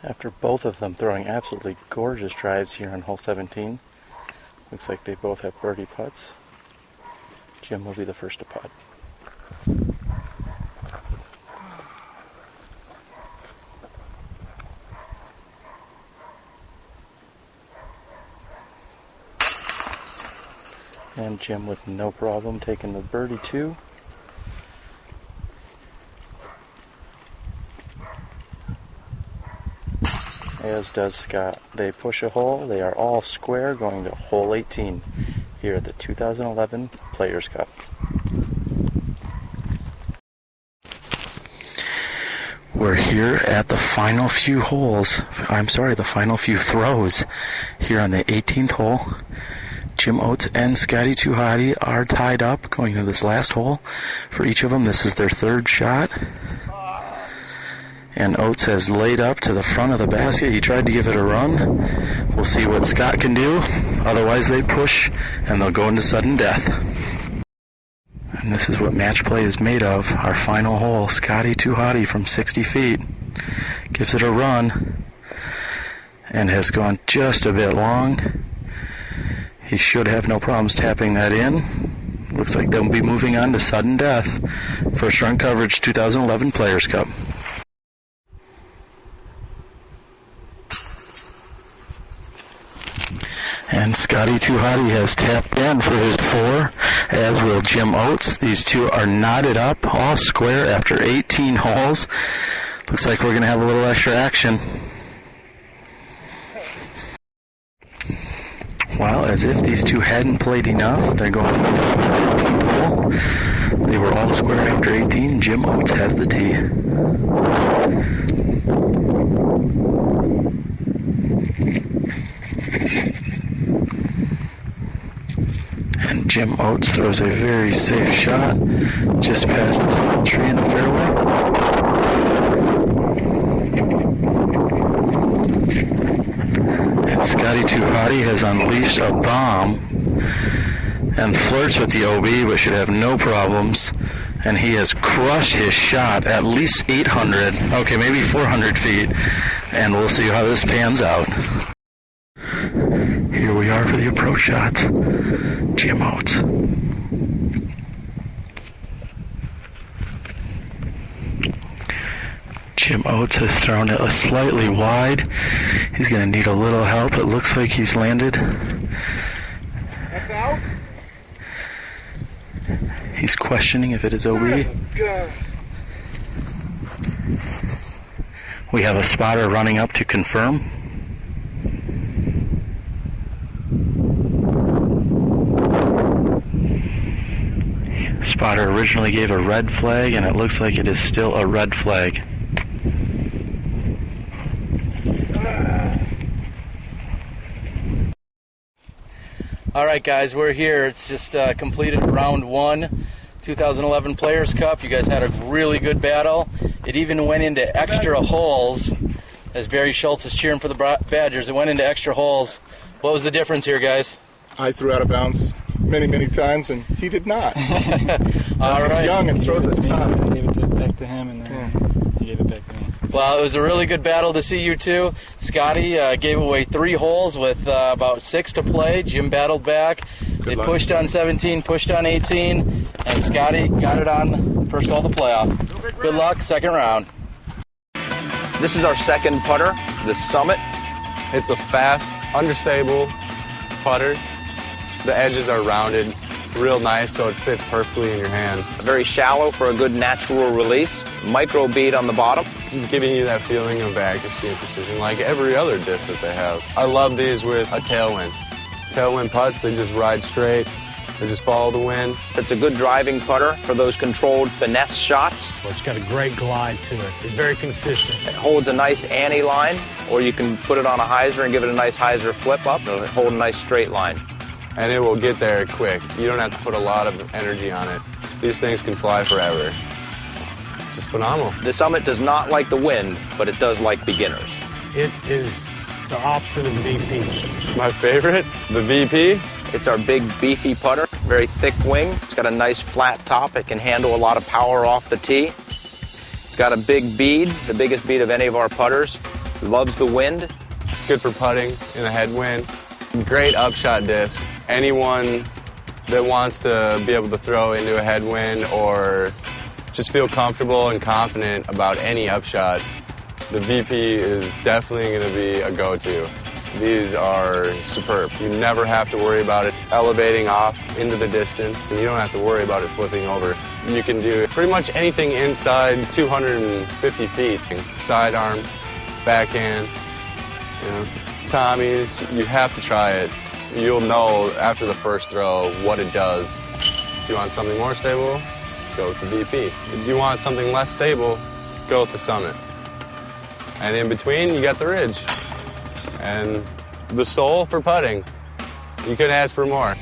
After both of them throwing absolutely gorgeous drives here on hole 17, looks like they both have birdie putts. Jim will be the first to putt. And Jim with no problem taking the birdie 2. As does Scott. They push a hole. They are all square going to hole 18 here at the 2011 Players Cup. We're here at the final few holes. The final few throws here on the 18th hole. Jim Oates and Scotty Too Hotty are tied up going to this last hole. For each of them, this is their third shot. And Oates has laid up to the front of the basket. He tried to give it a run. We'll see what Scott can do. Otherwise, they push, and they'll go into sudden death. And this is what match play is made of. Our final hole, Scotty Too Hotty from 60 feet. Gives it a run, and has gone just a bit long. He should have no problems tapping that in. Looks like they'll be moving on to sudden death. First run coverage, 2011 Players Cup. And Scotty Too Hotty has tapped in for his 4, as will Jim Oates. These two are knotted up, all square after 18 holes. Looks like we're going to have a little extra action. Well, as if these two hadn't played enough, they're going to the 19th hole. They were all square after 18. Jim Oates has the tee. And Jim Oates throws a very safe shot just past this little tree in the fairway. And Scotty Too Hotty has unleashed a bomb and flirts with the OB, but should have no problems. And he has crushed his shot at least 800, okay, maybe 400 feet. And we'll see how this pans out. Here we are for the approach shots. Jim Oates. Jim Oates has thrown it slightly wide. He's going to need a little help. It looks like he's landed. That's out? He's questioning if it is OB. We have a spotter running up to confirm. Spotter originally gave a red flag, and it looks like it is still a red flag. All right, guys, we're here. It's just completed round 1, 2011 Players Cup. You guys had a really good battle. It even went into extra holes. As Barry Schultz is cheering for the Badgers, it went into extra holes. What was the difference here, guys? I threw out of bounds many times, and he did not. All right. He's young and throws it top. I gave it back to him, and then he gave it back to me. Well, it was a really good battle to see you two. Scotty gave away 3 holes with about 6 to play. Jim battled back. They pushed on 17, pushed on 18, and Scotty got it on first hole of the playoff. Good luck, second round. This is our second putter, the Summit. It's a fast, understable putter. The edges are rounded, real nice, so it fits perfectly in your hand. Very shallow for a good natural release. Micro bead on the bottom. Just giving you that feeling of accuracy and precision like every other disc that they have. I love these with a tailwind. Tailwind putts, they just ride straight. They just follow the wind. It's a good driving putter for those controlled finesse shots. Well, it's got a great glide to it. It's very consistent. It holds a nice Annie line, or you can put it on a hyzer and give it a nice hyzer flip up. It'll hold a nice straight line. And it will get there quick. You don't have to put a lot of energy on it. These things can fly forever. It's just phenomenal. The Summit does not like the wind, but it does like beginners. It is the opposite of VP. My favorite, the VP. It's our big beefy putter, very thick wing. It's got a nice flat top. It can handle a lot of power off the tee. It's got a big bead, the biggest bead of any of our putters. Loves the wind. Good for putting in a headwind. Great upshot disc. Anyone that wants to be able to throw into a headwind or just feel comfortable and confident about any upshot, the VP is definitely going to be a go-to. These are superb. You never have to worry about it elevating off into the distance, and you don't have to worry about it flipping over. You can do pretty much anything inside 250 feet. Sidearm, backhand, Tommies, you have to try it. You'll know after the first throw what it does. If you want something more stable, go with the VP. If you want something less stable, go with the Summit. And in between, you got the Ridge. And the sole for putting. You couldn't ask for more.